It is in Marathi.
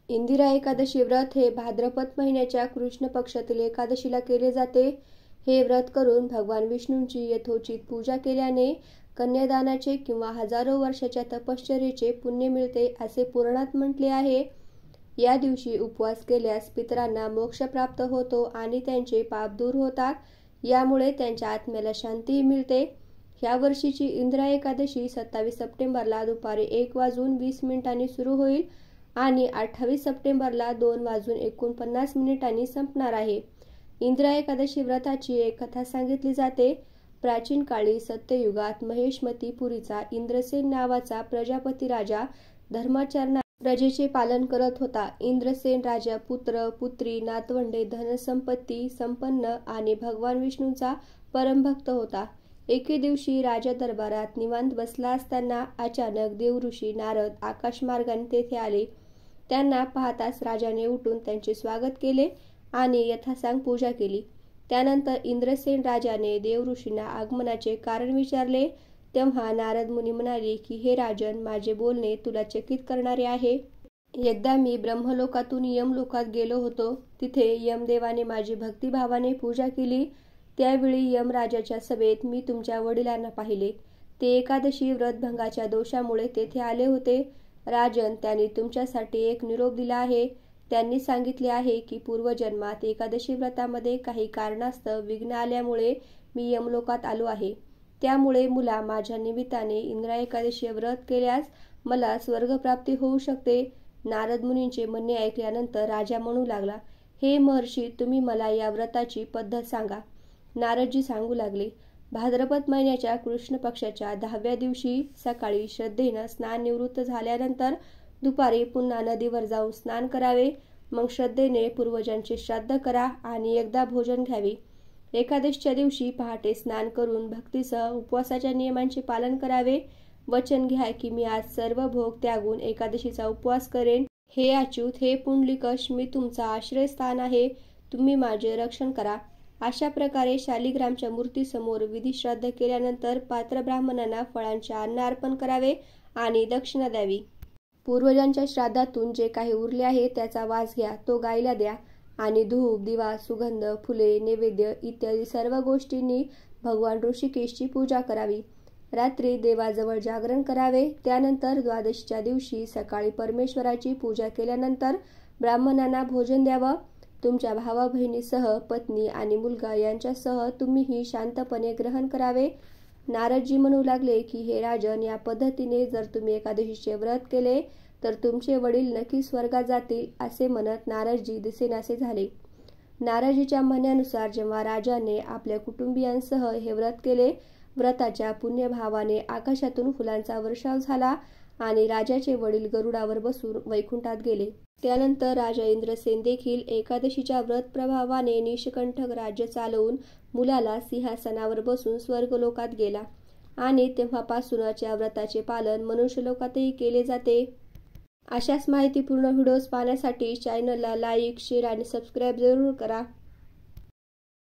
इंदिरा एकादशी व्रत हे भाद्रपद महिन्याच्या कृष्ण पक्षातील एकादशीला केले जाते। हे व्रत करून भगवान विष्णूंची यथोचित पूजा केल्याने कन्यादानाचे किंवा हजारो वर्षाच्या तपश्चर्येचे पुण्य मिळते असे पुराणात म्हटले आहे। या दिवशी उपवास केल्यास पितरांना मोक्ष प्राप्त होतो आणि त्यांचे पाप दूर होतात। यामुळे त्यांच्या आत्म्याला शांती मिळते। ह्या वर्षीची इंदिरा एकादशी 27 सप्टेंबरला दुपारी 1:20 सुरू होईल आणि 28 सप्टेंबरला 2:49 संपणार आहे। इंदिरा एकादशी व्रताची एक कथा सांगितली जाते। प्राचीन काळी सत्ययुगात महेशमतीपुरीचा इंद्रसेन नावाचा प्रजापती राजा धर्माचरणा प्रजेचे पालन करत होता। इंद्रसेन राजा पुत्र पुत्री नातवंडे धनसंपत्ती संपन्न आणि भगवान विष्णूंचा परमभक्त होता। एके दिवशी राजा दरबारात निवांत बसला असताना अचानक देवऋषी नारद आकाशमार्गाने तेथे आले। त्यांना पाहताच राजाने उठून त्यांचे स्वागत केले आणि यथासांग पूजा केली। त्यानंतर इंद्रसेन राजाने देवऋषींना आगमनाचे कारण विचारले। तेव्हा नारद मुनी म्हणाले की हे राजन, माझे बोलणे तुला चकित करणारे आहे। एकदा मी ब्रह्मलोकातून यमलोकात गेलो होतो। तिथे यमदेवाने माझी भक्तिभावाने पूजा केली। त्यावेळी यमराजाच्या सभेत मी तुमच्या वडिलांना पाहिले। ते एकादशी व्रतभंगाच्या दोषामुळे तेथे आले होते। राजन, त्यांनी तुमच्यासाठी एक निरोप दिला आहे। त्यांनी सांगितले आहे की पूर्वजन्मात एकादशी व्रतामध्ये काही कारणास्तव विघ्न आल्यामुळे मी यमलोकात आलो आहे। त्यामुळे मुला, माझ्या निमित्ताने इंदिरा एकादशी व्रत केल्यास मला स्वर्गप्राप्ती होऊ शकते। नारद मुनींचे म्हणणे ऐकल्यानंतर राजा म्हणू लागला, हे महर्षी, तुम्ही मला या व्रताची पद्धत सांगा। नारदजी सांगू लागले, भाद्रपद महिन्याच्या कृष्ण पक्षाच्या 10व्या दिवशी सकाळी श्रद्धेनं स्नान निवृत्त झाल्यानंतर दुपारी पुन्हा नदीवर जाऊन स्नान करावे। मग श्रद्धेने पूर्वजांचे श्राद्ध करा आणि एकदा भोजन घ्यावे। एकादशीच्या दिवशी पहाटे स्नान करून भक्तीसह उपवासाच्या नियमांचे पालन करावे। वचन घ्या की मी आज सर्व भोग त्यागून एकादशीचा उपवास करेन। हे अच्युत, हे पुंडलिकश, मी तुमचा आश्रयस्थान आहे, तुम्ही माझे रक्षण करा। अशा प्रकारे शालिग्रामच्या मूर्तीसमोर विधी श्राद्ध केल्यानंतर पात्र ब्राह्मणांना फळांचे अन्न अर्पण करावे आणि दक्षिणा द्यावी। पूर्वजांच्या श्राद्धातून जे काही उरले आहे त्याचा वास घ्या, तो गायीला द्या आणि धूप दिवा सुगंध फुले नैवेद्य इत्यादी सर्व गोष्टींनी भगवान ऋषिकेशची पूजा करावी। रात्री देवाजवळ जागरण करावे। त्यानंतर द्वादशीच्या दिवशी सकाळी परमेश्वराची पूजा केल्यानंतर ब्राह्मणांना भोजन द्यावं। तुमच्या भावा बहिणीसह पत्नी आणि मुलगा यांच्यासह तुम्हीही शांतपणे ग्रहण करावे। नारदजी म्हणू लागले की हे राजन, या पद्धतीने जर तुम्ही एकादशीचे व्रत केले तर तुमचे वडील नक्की स्वर्गात जातील। असे म्हणत नारदजी दिसेनासे झाले। नारदजीच्या म्हणण्यानुसार जेव्हा राजाने आपल्या कुटुंबियांसह हे व्रत केले, व्रताच्या पुण्यभावाने आकाशातून फुलांचा वर्षाव झाला आणि राजाचे वडील गरुडावर बसून वैकुंठात गेले। त्यानंतर राजा इंद्रसेन देखील एकादशीच्या व्रत प्रभावाने निष्कंटक राज्य चालवून मुलाला सिंहासनावर बसून स्वर्गलोकात गेला आणि तेव्हापासूनच या व्रताचे पालन मनुष्यलोकातही केले जाते। अशाच माहितीपूर्ण व्हिडिओज पाहण्यासाठी चॅनलला लाईक, शेअर आणि सबस्क्राईब जरूर करा।